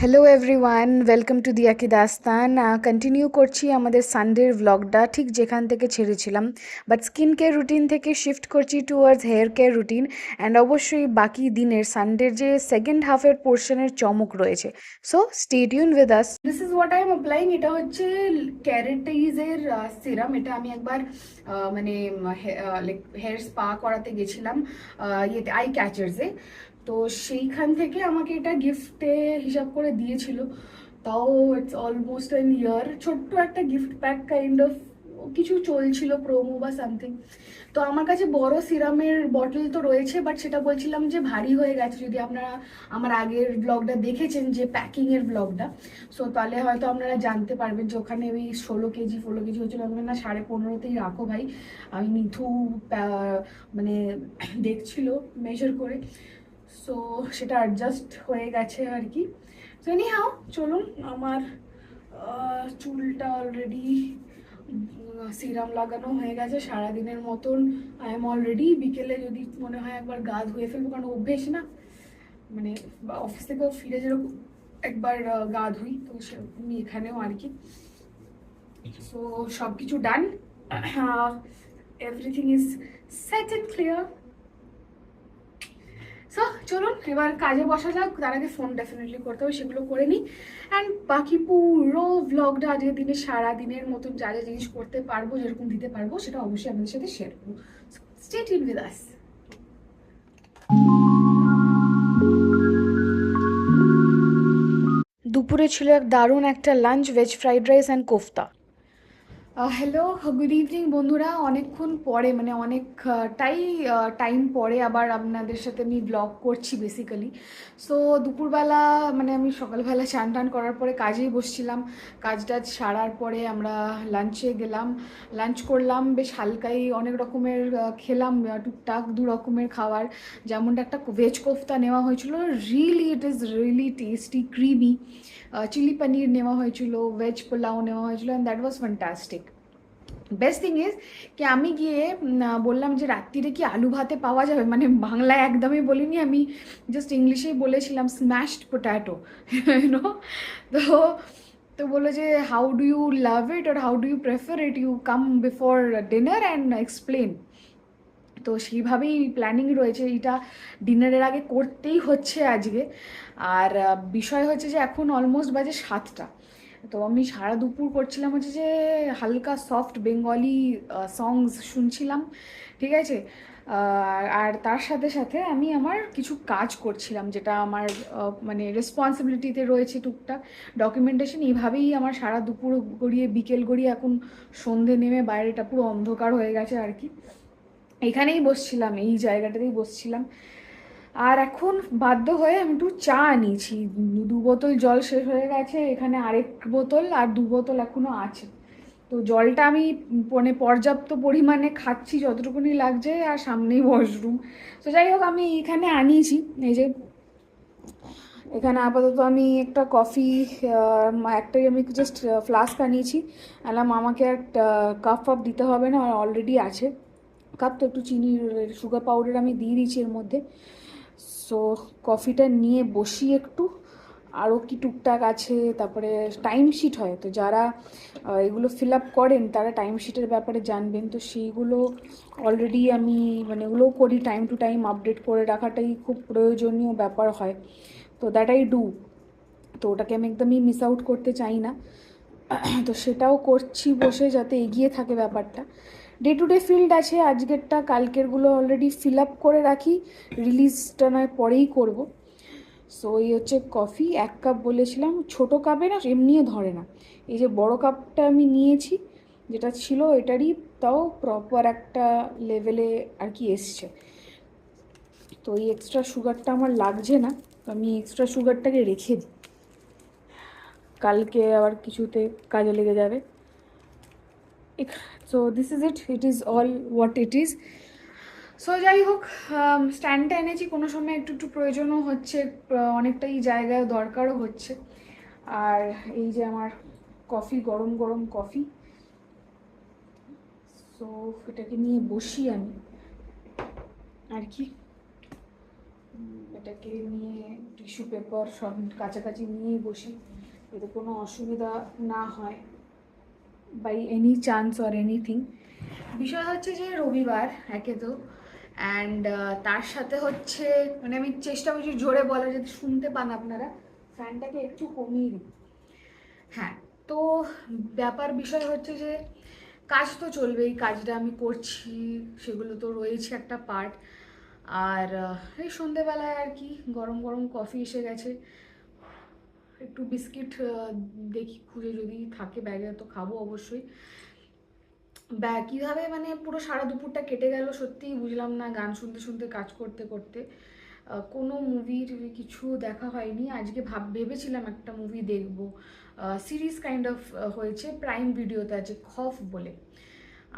Hello everyone, welcome to the আকিদাস্তান। Continue করছি আমাদের সানডের ভ্লগটা ঠিক যেখান থেকে ছেড়েছিলাম, বাট স্কিন কেয়ার রুটিন থেকে শিফট করছি towards hair care routine. And অবশ্যই বাকি দিনের সানডের যে সেকেন্ড হাফের পোর্শনের চমক রয়েছে। So stay tune with us. This is what I am applying. এটা হচ্ছে ক্যারেটিজের সিরাম। এটা আমি একবার মানে লাইক হেয়ার স্পা করাতে গেছিলাম ইয়েতে আই ক্যাচার্সে। তো সেইখান থেকে আমাকে এটা গিফটে হিসাব করে দিয়েছিল। তাও ইটস অলমোস্ট অ্যান ইয়ার। ছোট্ট একটা গিফট প্যাক কাইন্ড অফ কিছু চলছিল, প্রোমো বা সামথিং। তো আমার কাছে বড় সিরামের বটল তো রয়েছে, বাট সেটা বলছিলাম যে ভারী হয়ে গেছে। যদি আপনারা আমার আগের ব্লগটা দেখেছেন, যে প্যাকিংয়ের ব্লগটা, সো তাহলে হয়তো আপনারা জানতে পারবেন যে ওখানে ওই 16 কেজি হচ্ছিল। আমি না 15.5তেই রাখো ভাই। আমি মিঠু মানে দেখছিল মেজার করে, সো সেটা অ্যাডজাস্ট হয়ে গেছে আর কি। তো এনি হাও, চলুন। আমার চুলটা অলরেডি সিরাম লাগানো হয়ে গেছে সারাদিনের মতন। আই এম অলরেডি বিকেলে যদি মনে হয় একবার গা ধুয়ে ফেলবো, কারণ অভ্যেস না, মানে অফিস থেকেও ফিরে যেরকম একবার গা ধুই, তো সেরকমই এখানেও আর কি। সো সব কিছু done, everything is set and clear. So চলুন এবার কাজে বসা যাক। তার আগে ফোন ডেফিনেটলি করতে হবে, সেগুলো করে নিই। অ্যান্ড বাকি পুরো ভ্লগটা আজকের দিনে সারা দিনের মতন যা যা জিনিস করতে পারবো, যেরকম দিতে পারবো, সেটা অবশ্যই আপনাদের সাথে শেয়ার করবো। Stay tune with us. দুপুরে ছিল এক দারুণ একটা lunch, veg fried rice and kofta. Hello, good evening বন্ধুরা। অনেকক্ষণ পরে, মানে অনেকটাই টাইম পরে আবার আপনাদের সাথে আমি ব্লগ করছি বেসিক্যালি। সো দুপুরবেলা, মানে আমি সকালবেলা চান টান করার পরে কাজেই বসছিলাম। কাজ টাজ সারার পরে আমরা লাঞ্চে গেলাম, লাঞ্চ করলাম বেশ হালকাই। অনেক রকমের খেলাম, টুকটাক 2 রকমের খাবার। যেমনটা একটা ভেজ কোফতা নেওয়া হয়েছিল, really it is really tasty, creamy. Chilli paneer নেওয়া হয়েছিল, ভেজ পোলাও নেওয়া হয়েছিল, and that was fantastic. Best thing is কি আমি গিয়ে বললাম যে রাত্রিরে কি আলু ভাতে পাওয়া যাবে, মানে বাংলায় একদমই বলিনি আমি, জাস্ট ইংলিশেই বলেছিলাম স্ম্যাশড পোট্যাটো, ইউনো। তো তো বললো যে how do you love it আর how do you prefer it, you come before dinner and explain. তো সেইভাবেই প্ল্যানিং রয়েছে, এটা ডিনারের আগে করতেই হচ্ছে আজকে। আর বিষয় হচ্ছে যে এখন অলমোস্ট বাজে 7টা। তো আমি সারা দুপুর করছিলাম হচ্ছে যে হালকা সফট বেঙ্গলি সংস শুনছিলাম, ঠিক আছে। আর তার সাথে সাথে আমি আমার কিছু কাজ করছিলাম, যেটা আমার মানে রেসপন্সিবিলিটিতে রয়েছে টুকটাক ডকুমেন্টেশন। এইভাবেই আমার সারা দুপুর গড়িয়ে বিকেল গড়িয়ে এখন সন্ধে নেমে বাইরেটা পুরো অন্ধকার হয়ে গেছে আর কি। এখানেই বসছিলাম, এই জায়গাটাতেই বসছিলাম। আর এখন বাধ্য হয়ে আমি একটু চা নিয়েছি। 2 বোতল জল শেষ হয়ে গেছে, এখানে আরেক বোতল আর 2 বোতল এখনো আছে। তো জলটা আমি মানে পর্যাপ্ত পরিমাণে খাচ্ছি যতটুকুনি লাগছে, আর সামনেই ওয়াশরুম। তো যাই হোক, আমি এখানে আনিয়েছি, এই যে এখানে আপাতত আমি একটা কফি, একটাই আমি জাস্ট ফ্লাস্ক আনিয়েছি। আলাম আমাকে আর কাপ ফাপ দিতে হবে না, অলরেডি আছে কাপ। তো একটু চিনি, সুগার পাউডার আমি দিয়ে দিয়েছি এর মধ্যে। সো কফিটা নিয়ে বসি একটু। আরও কি টুকটাক আছে, তারপরে টাইমশিট হয়, তো যারা এগুলো ফিল আপ করেন তারা টাইমশিটের ব্যাপারে জানবেন। তো সেইগুলো অলরেডি আমি মানে ওগুলোও করি, টাইম টু টাইম আপডেট করে রাখাটাই খুব প্রয়োজনীয় ব্যাপার হয়। তো দ্যাট আই ডু। তো ওটাকে আমি একদমই মিস আউট করতে চাই না। তো সেটাও করছি বসে, যাতে এগিয়ে থাকে ব্যাপারটা। ডে টু ডে ফিল্ড আছে আজকেরটা, কালকেরগুলো অলরেডি ফিল আপ করে রাখি, রিলিজটা নয় পরেই করব। সো এই হচ্ছে কফি, 1 কাপ বলেছিলাম। ছোটো কাপে না এমনিও ধরে না। এই যে বড় কাপটা আমি নিয়েছি, যেটা ছিল এটারই, তাও প্রপার একটা লেভেলে আর কি এসছে। তো এই এক্সট্রা সুগারটা আমার লাগছে না, তো আমি এক্সট্রা সুগারটাকে রেখে দিই, কালকে আবার কিছুতে কাজে লেগে যাবে। So this is it, it is all what it is. So যাই হোক, স্ট্যান্ডটা এনেছি, কোনো সময় একটু একটু প্রয়োজনও হচ্ছে, অনেকটাই জায়গায় দরকারও হচ্ছে। আর এই যে আমার কফি, গরম গরম কফি। সো এটাকে নিয়ে বসি আমি আর কি। এটাকে নিয়ে টিস্যু পেপার সব কাছাকাছি নিয়েই বসি, যাতে কোনো অসুবিধা না হয় by any chance or anything. বিষয় হচ্ছে যে রবিবার একে তো, অ্যান্ড তার সাথে হচ্ছে মানে আমি চেষ্টা করছি জোরে বলার, যাতে শুনতে পান আপনারা। ফ্যানটাকে একটু কমিয়ে দিই। হ্যাঁ, তো ব্যাপার বিষয় হচ্ছে যে কাজ তো চলবেই, কাজটা আমি করছি, সেগুলো তো রয়েছে একটা পার্ট। আর এই সন্ধেবেলায় আর কি গরম গরম কফি এসে গেছে, একটু বিস্কিট দেখি খুঁজে যদি থাকে ব্যাগে তো খাবো অবশ্যই। কীভাবে মানে পুরো সারা দুপুরটা কেটে গেল সত্যিই বুঝলাম না, গান শুনতে শুনতে কাজ করতে করতে। কোনো মুভির কিছু দেখা হয়নি আজকে। ভেবেছিলাম একটা মুভি দেখবো, সিরিজ কাইন্ড অফ হয়েছে, প্রাইম ভিডিওতে আছে, খফ বলে।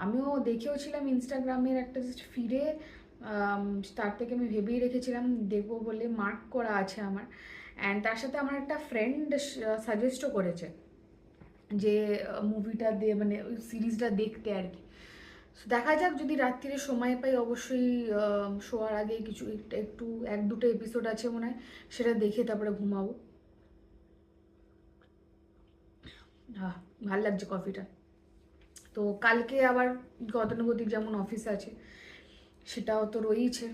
আমিও দেখেওছিলাম ইনস্টাগ্রামের একটা জাস্ট ফিরে, তার থেকে আমি ভেবেই রেখেছিলাম দেখবো বলে, মার্ক করা আছে আমার। অ্যান্ড তার সাথে আমার একটা ফ্রেন্ড সাজেস্টও করেছে যে মুভিটা মানে ওই সিরিজটা দেখতে আর কি। দেখা যাক, যদি রাত্রিরে সময় পাই অবশ্যই শোয়ার আগে কিছু একটু এক দুটো এপিসোড আছে মনে হয়, সেটা দেখে তারপরে ঘুমাবো। ভাল লাগছে কফিটা। তো কালকে আবার গতানুগতিক যেমন অফিস আছে, সেটাও তো রয়েইছে।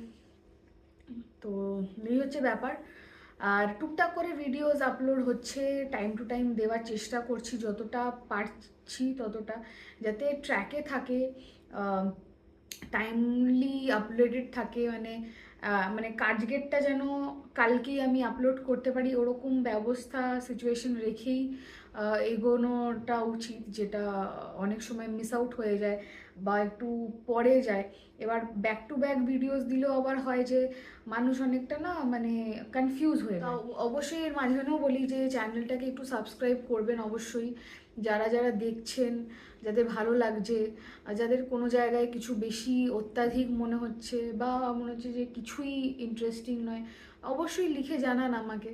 তো এই হচ্ছে ব্যাপার। আর টুকটাক করে ভিডিওস আপলোড হচ্ছে, টাইম টু টাইম দেওয়ার চেষ্টা করছি যতটা পারছি ততটা, যাতে ট্র্যাকে থাকে, টাইমলি আপলোডেড থাকে, মানে মানে কাজগেরটা যেন কালকেই আমি আপলোড করতে পারি, ওরকম ব্যবস্থা সিচুয়েশন রেখেই এগোনোটা উচিত, যেটা অনেক সময় মিস আউট হয়ে যায় বা একটু পরে যায়। এবার ব্যাক টু ব্যাক ভিডিওস দিলেও আবার হয় যে মানুষ অনেকটা না মানে কনফিউজ হয়ে যায়। অবশ্যই এর মাঝখানেও বলি যে চ্যানেলটাকে একটু সাবস্ক্রাইব করবেন অবশ্যই, যারা যারা দেখছেন, যাদের ভালো লাগছে, যাদের কোনো জায়গায় কিছু বেশি অত্যাধিক মনে হচ্ছে বা মনে হচ্ছে যে কিছুই ইন্টারেস্টিং নয়, অবশ্যই লিখে জানান আমাকে।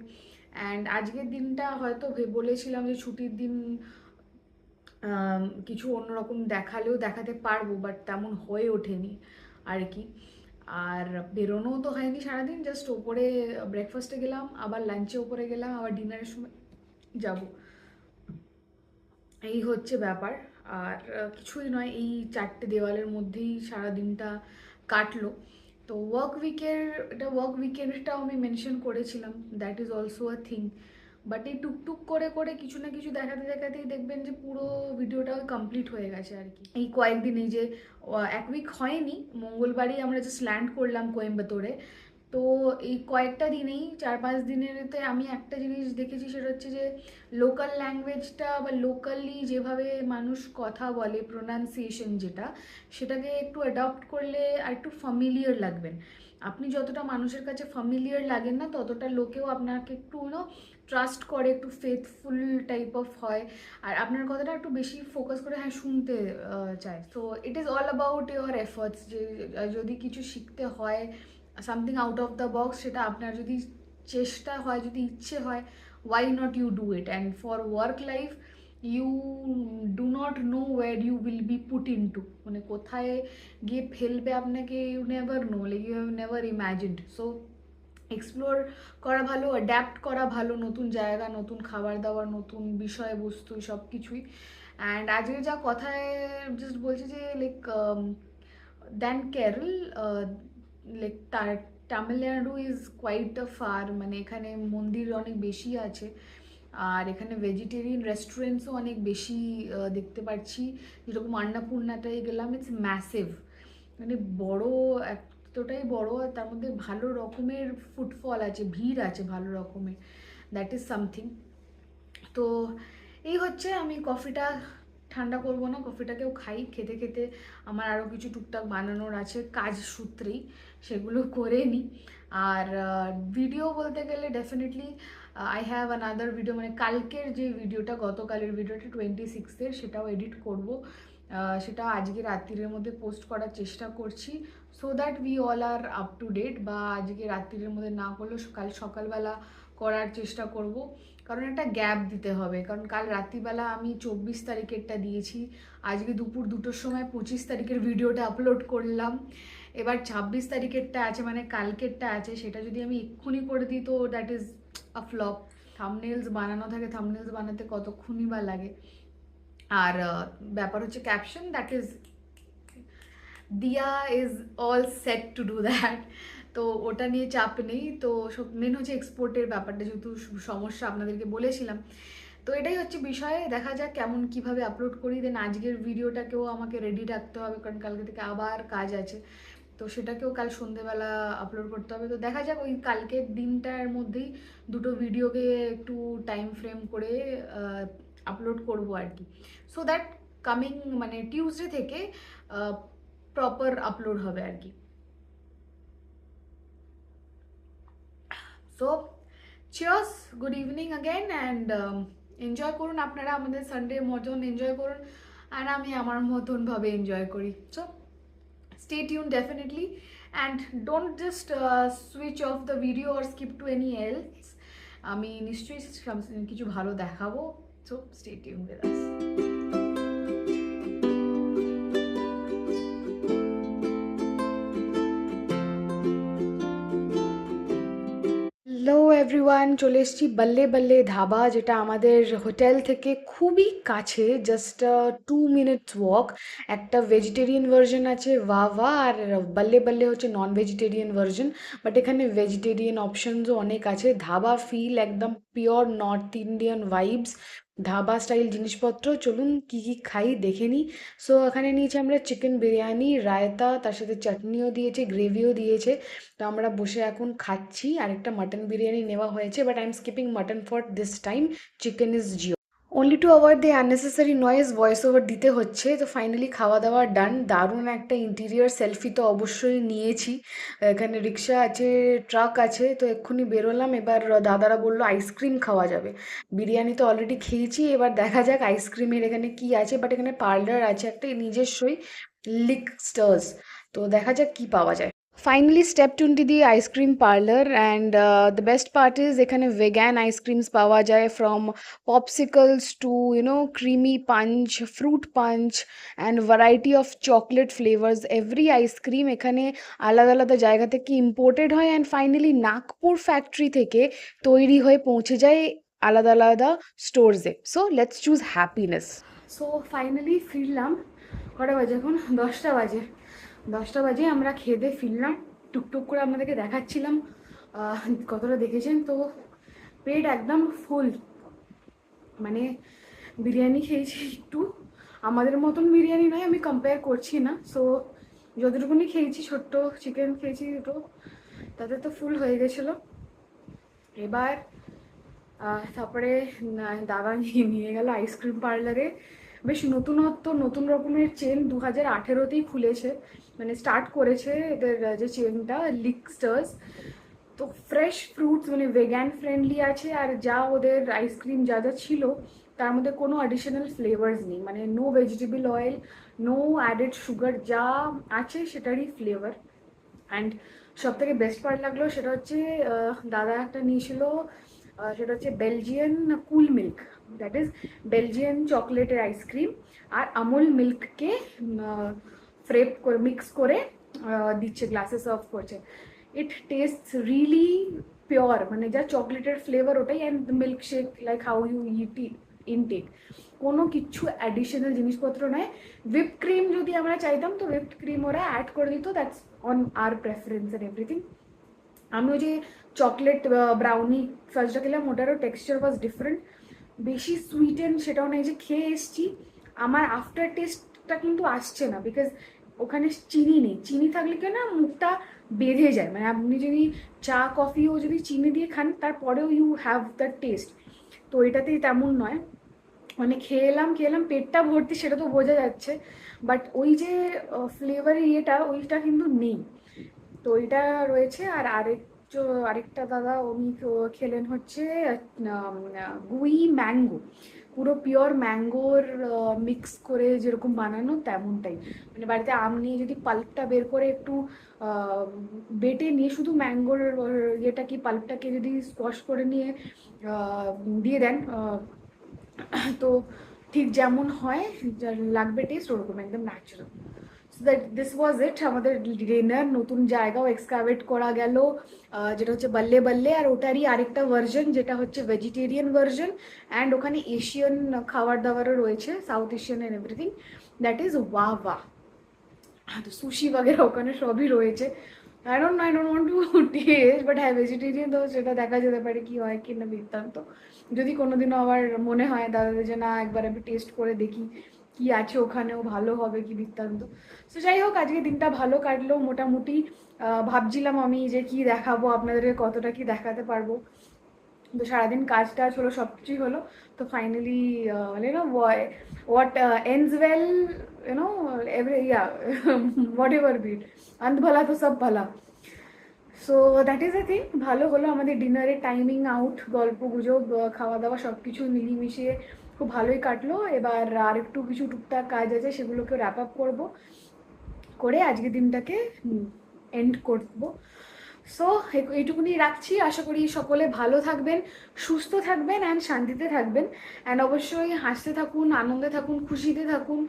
অ্যান্ড আজকের দিনটা হয়তো বলেছিলাম যে ছুটির দিন কিছু অন্যরকম দেখালেও দেখাতে পারবো, বাট তেমন হয়ে ওঠেনি আর কি। আর বেরোনোও তো হয়নি সারাদিন, জাস্ট ওপরে ব্রেকফাস্টে গেলাম, আবার লাঞ্চে ওপরে গেলাম, আবার ডিনারের সময় যাব, এই হচ্ছে ব্যাপার। আর কিছুই নয়, এই চারটে দেওয়ালের মধ্যেই সারা দিনটা কাটলো। তো ওয়ার্ক উইকেন্ডটাও আমি মেনশন করেছিলাম, that is also a thing. But এই টুকটুক করে করে কিছু না কিছু দেখাতে দেখাতেই দেখবেন যে পুরো ভিডিওটাও কমপ্লিট হয়ে গেছে আর কি। এই কয়েকদিন, এই যে এক উইক হয়নি, মঙ্গলবারই আমরা জাস্ট ল্যান্ড করলাম কোয়েম্বাটোরে। তো এই কয়েকটা দিনেই 4-5 দিনেরতে আমি একটা জিনিস দেখেছি, সেটা হচ্ছে যে লোকাল ল্যাঙ্গুয়েজটা বা লোকালি যেভাবে মানুষ কথা বলে, প্রোনাউন্সিয়েশন যেটা, সেটাকে একটু অ্যাডপ্ট করলে আর একটু ফ্যামিলিয়ার লাগবেন। আপনি যতটা মানুষের কাছে ফ্যামিলিয়ার লাগেন না, ততটা লোকেও আপনাকে একটু ট্রাস্ট করে, একটু ফেথফুল টাইপ অফ হয়, আর আপনার কথাটা একটু বেশি ফোকাস করে হ্যাঁ শুনতে চায়। So it is all about your efforts, যে যদি কিছু শিখতে হয় something out of the box, সেটা আপনার যদি চেষ্টা হয়, যদি ইচ্ছে হয়, why not you do it. And for work life you do not know where you will be put into, মানে কোথায় গিয়ে ফেলবে আপনাকে, you never know, like you have never imagined. So explore করা ভালো, অ্যাডাপ্ট করা ভালো, নতুন জায়গা, নতুন খাবার দাবার, নতুন বিষয়বস্তু, সব কিছুই। অ্যান্ড আজকে যা কথায় জাস্ট বলছে যে like then Kerala, like Tamil Nadu is quite a far, মানে এখানে মন্দির অনেক বেশি আছে, আর এখানে ভেজিটেরিয়ান রেস্টুরেন্টসও অনেক বেশি দেখতে পাচ্ছি। যেরকম অন্নপূর্ণাটাই গেলাম, ইটস ম্যাসিভ, মানে বড়, এতটাই বড়, আর তার মধ্যে ভালো রকমের ফুটফল আছে, ভিড় আছে ভালো রকমের, দ্যাট ইজ সামথিং। তো এই হচ্ছে, আমি কফিটা ঠান্ডা করবো না, কফিটাকেও খাই, খেতে খেতে আমার আরও কিছু টুকটাক বানানোর আছে কাজ সূত্রেই, সেগুলো করে নিই। আর ভিডিও বলতে গেলে definitely I have another video, মানে কালকের যে ভিডিওটা, গতকালের ভিডিওটা 26-এর, সেটাও এডিট করব, সেটা আজকে রাত্রির মধ্যে পোস্ট করার চেষ্টা করছি, so that we all are up to date. বা আজকে রাত্রির মধ্যে না করলেও কাল সকালবেলা করার চেষ্টা করব। কারণ একটা গ্যাপ দিতে হবে, কারণ কাল রাত্রিবেলা আমি 24 তারিখেরটা দিয়েছি, আজকে দুপুর 2টোর সময় 25 তারিখের ভিডিওটা আপলোড করলাম, এবার 26 তারিখেরটা আছে, মানে কালকেরটা আছে, সেটা যদি আমি এক্ষুনি করে দিই তো দ্যাট ইজ আ ফ্লপ। থাম্বনেলস বানানো থাকে, থাম্বনেলস বানাতে কতক্ষণই বা লাগে। আর ব্যাপার হচ্ছে ক্যাপশন, দ্যাট ইজ দিয়া is all set to do that, তো ওটা নিয়ে চাপ নেই। তো মেন হচ্ছে এক্সপোর্টের ব্যাপারটা, যেহেতু সমস্যা আপনাদেরকে বলেছিলাম। তো এটাই হচ্ছে বিষয়, দেখা যাক কেমন কিভাবে আপলোড করি। দেন আজকের ভিডিওটাকেও আমাকে রেডি রাখতে হবে, কারণ কালকে থেকে আবার কাজ আছে, তো সেটাকেও কাল সন্ধেবেলা আপলোড করতে হবে। তো দেখা যাক, ওই কালকের দিনটার মধ্যেই দুটো ভিডিওকে একটু টাইম ফ্রেম করে আপলোড করব আর কি, সো দ্যাট কামিং মানে টিউসডে থেকে প্রপার আপলোড হবে আর কি। So cheers, good evening again, and enjoy করুন আপনারা আমাদের সানডে মতন এনজয় করুন, আর আমি আমার মতনভাবে এনজয় করি। So stay tuned definitely, and don't just switch off the video or skip to any else. আমি নিশ্চয়ই কিছু ভালো দেখাবো, so stay tuned with us. Hello everyone, চলে এসেছি বল্লে বল্লে ধাবা, যেটা আমাদের হোটেল থেকে খুবই কাছে, জাস্ট 2 মিনিটস ওয়াক। একটা ভেজিটেরিয়ান ভার্জন আছে ওয়া, আর বল্লে বল্লে হচ্ছে নন ভেজিটেরিয়ান ভার্জন, বাট এখানে ভেজিটেরিয়ান অপশনসও অনেক আছে। ধাবা ফিল একদম pure north Indian vibes, dhaba style জিনিসপত্র। চলুন কি কি খাই দেখে নিই। সো এখানে নিয়েছি আমরা চিকেন বিরিয়ানি, রায়তা, তার সাথে চাটনিও দিয়েছে, গ্রেভিও দিয়েছে। তো আমরা বসে এখন খাচ্ছি। আরেকটা মাটন বিরিয়ানি নেওয়া হয়েছে, but I am skipping mutton for this time, chicken is Jio. Only to avoid the unnecessary noise, voice over দিতে হচ্ছে। তো ফাইনালি খাওয়া দাওয়া ডান। দারুণ একটা ইন্টিরিয়ার সেলফি তো অবশ্যই নিয়েছি। এখানে রিক্সা আছে, ট্রাক আছে। তো এক্ষুনি বেরোলাম, এবার দাদারা বললো আইসক্রিম খাওয়া যাবে। বিরিয়ানি তো অলরেডি খেয়েছি, এবার দেখা যাক আইসক্রিমের এখানে কি আছে। বাট এখানে পার্লার আছে একটা নিজস্বই, লিক স্টার্স। তো দেখা যাক কি পাওয়া যায়। ফাইনালি স্টেপ 20 দিয়ে ice cream parlour, and the best part is এখানে ভেগান আইসক্রিমস পাওয়া যায়, from popsicles to creamy punch, fruit punch, and variety of chocolate flavours. Every ice cream এখানে আলাদা আলাদা জায়গা থেকে ইম্পোর্টেড হয়, অ্যান্ড ফাইনালি নাগপুর ফ্যাক্টরি থেকে তৈরি হয়ে পৌঁছে যায় আলাদা আলাদা স্টোরসে। So let's choose happiness. So finally ফিরলাম, কটা বাজে এখন? 10টা বাজে। 10টা বাজে আমরা খেয়ে দিয়ে ফিরলাম, টুকটুক করে আপনাদেরকে দেখাচ্ছিলাম কতটা দেখেছেন। তো পেট একদম ফুল, মানে বিরিয়ানি খেয়েছি একটু, আমাদের মতন বিরিয়ানি নয়, আমি কম্পেয়ার করছি না। সো যতটুকুনি খেয়েছি, ছোট্ট চিকেন খেয়েছি দুটো, তাতে তো ফুল হয়ে গেছিলো। এবার তারপরে দাদা নিয়ে গেল আইসক্রিম পার্লারে। বেশ নতুনত্ব, নতুন রকমের চেন 2018তেই খুলেছে, মানে স্টার্ট করেছে এদের যে চেনটা, লিকস্টার্স। তো ফ্রেশ ফ্রুটস, মানে ভেগান ফ্রেন্ডলি আছে, আর যা ওদের আইসক্রিম যা যা ছিল তার মধ্যে কোনো অ্যাডিশনাল ফ্লেভার্স নেই, মানে no vegetable oil, no added sugar, যা আছে সেটারই ফ্লেভার। অ্যান্ড সব থেকে বেস্ট পার্ট লাগলো সেটা হচ্ছে দাদা একটা নিয়েছিল, সেটা হচ্ছে Belgian cool milk, that is Belgian চকলেটের আইসক্রিম, আর আমুল মিল্ককে ফ্রেপ করে মিক্স করে দিচ্ছে, গ্লাসে সার্ভ করছে। ইট টেস্ট রিয়েলি পিওর, মানে যা চকলেটের ফ্লেভার ওটাই, and milk shake like how you eat intake, কোনো কিছু অ্যাডিশনাল জিনিসপত্র নয়। হুইপ ক্রিম যদি আমরা চাইতাম তো হুইপড ক্রিম ওরা অ্যাড করে দিত, that's on our preference and everything. আমি ওই যে চকলেট ব্রাউনি ফার্স্টটা খেলাম, ওটারও টেক্সচার ওয়াজ ডিফারেন্ট, বেশি সুইট অ্যান্ড সেটাও নেই। যে খেয়ে এসছি, আমার আফটার টেস্টটা কিন্তু আসছে না, বিকজ ওখানে চিনি নেই। চিনি থাকলে কেন মুখটা বেঁধে যায়, মানে আপনি যদি চা কফিও যদি চিনি দিয়ে খান তারপরেও ইউ হ্যাভ দ্য টেস্ট, তো এটাতেই তেমন নয়। মানে খেয়ে এলাম পেটটা ভর্তি, সেটা তো বোঝা যাচ্ছে, বাট ওই যে ফ্লেভারের ইয়েটা ওইটা কিন্তু নেই। তো ওইটা রয়েছে, আর আরেক আরেকটা দাদা উনি খেলেন হচ্ছে গুই ম্যাঙ্গো, পুরো পিওর ম্যাঙ্গোর মিক্স করে যেরকম বানানো তেমনটাই, মানে বাড়িতে আম নিয়ে যদি পাল্পটা বের করে একটু বেটে নিয়ে শুধু ম্যাঙ্গোর ইয়েটা কি পাল্পটাকে যদি স্কোয়াশ করে নিয়ে দিয়ে দেন, তো ঠিক যেমন হয় লাগবে টেস্ট ওরকম একদম natural. So that this was it, আমাদের ডিনার। নতুন জায়গাও এক্সকাভেট করা গেল, যেটা হচ্ছে বল্লে বল্লে, আর ওটারই আরেকটা ভার্জন যেটা হচ্ছে ভেজিটেরিয়ান ভার্জন, অ্যান্ড ওখানে এশিয়ান খাবার দাবারও রয়েছে, south Asian and everything, that is ওয়া ওয়া। তো সুশি বাগেরা ওখানে সবই রয়েছে। I don't want to taste, but হ্যাঁ ভেজিটেরিয়ান তো সেটা দেখা যেতে পারে কি হয় কি না বৃত্তান্ত, যদি কোনোদিনও আবার মনে হয় দাদাদের যে না একবার আমি টেস্ট করে দেখি কি আছে ওখানেও ভালো হবে কি বৃত্তান্ত। তো যাই হোক, আজকে দিনটা ভালো কাটলো মোটামুটি। ভাবছিলাম আমি যে কি দেখাবো আপনাদেরকে, কতটা কি দেখাতে পারবো, তো সারাদিন কাজ টাজ হলো, সব কিছুই হলো। তো finally what ends well, every whatever bit, আন্ত ভালা তো সব ভালা। So that is a thing, ভালো হলো আমাদের ডিনারের টাইমিং আউট, গল্প গুজব খাওয়া দাওয়া সব কিছু মিলিয়ে খুব ভালোই কাটলো। এবার আর একটু কিছু টুকটাক কাজ আছে, সেগুলোকে র্যাপ আপ করবো, করে আজকে দিনটাকে এন্ড করবো। সো এইটুকুনি রাখছি, আশা করি সকলে ভালো থাকবেন, সুস্থ থাকবেন অ্যান্ড শান্তিতে থাকবেন, অ্যান্ড অবশ্যই হাসতে থাকুন, আনন্দে থাকুন, খুশিতে থাকুন,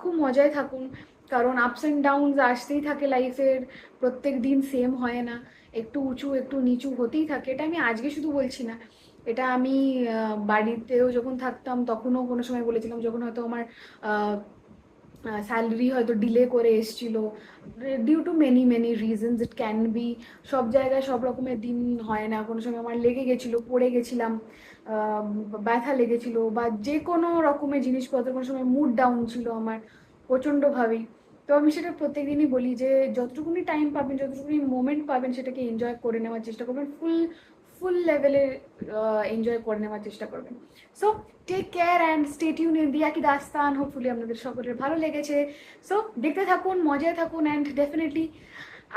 খুব মজায় থাকুন, কারণ আপস অ্যান্ড ডাউনস আসতেই থাকে লাইফের, প্রত্যেক দিন সেম হয় না, একটু উঁচু একটু নিচু হতেই থাকে। এটা আমি আজকে শুধু বলছি না, এটা আমি বাড়িতেও যখন থাকতাম তখনও কোনো সময় বলেছিলাম, যখন হয়তো আমার স্যালারি হয়তো ডিলে করে এসছিল, due to many many reasons, it can be, সব জায়গায় সব রকমের দিন হয় না, কোনো সময় আমার লেগে গেছিলো, পড়ে গেছিলাম, ব্যথা লেগেছিল, বা যে কোনো রকমের জিনিসপত্র, কোনো সময় মুড ডাউন ছিল আমার প্রচণ্ডভাবেই। তো আমি সেটা প্রত্যেকদিনই বলি যে যতটুকুনি টাইম পাবেন, যতটুকুনি মোমেন্ট পাবেন, সেটাকে এনজয় করে নেওয়ার চেষ্টা করবেন, ফুল ফুল লেভেলে এনজয় করে নেওয়ার চেষ্টা করবেন। So take care and stay tune in Diya কি দাস্তান, হোপফুলি আপনাদের সকলের ভালো লেগেছে। সো দেখতে থাকুন, মজায় থাকুন, অ্যান্ড ডেফিনেটলি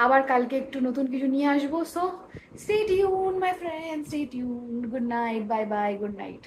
আবার কালকে একটু নতুন কিছু নিয়ে আসবো। So stay tune my friend, stay tune, good night, bye bye, good night.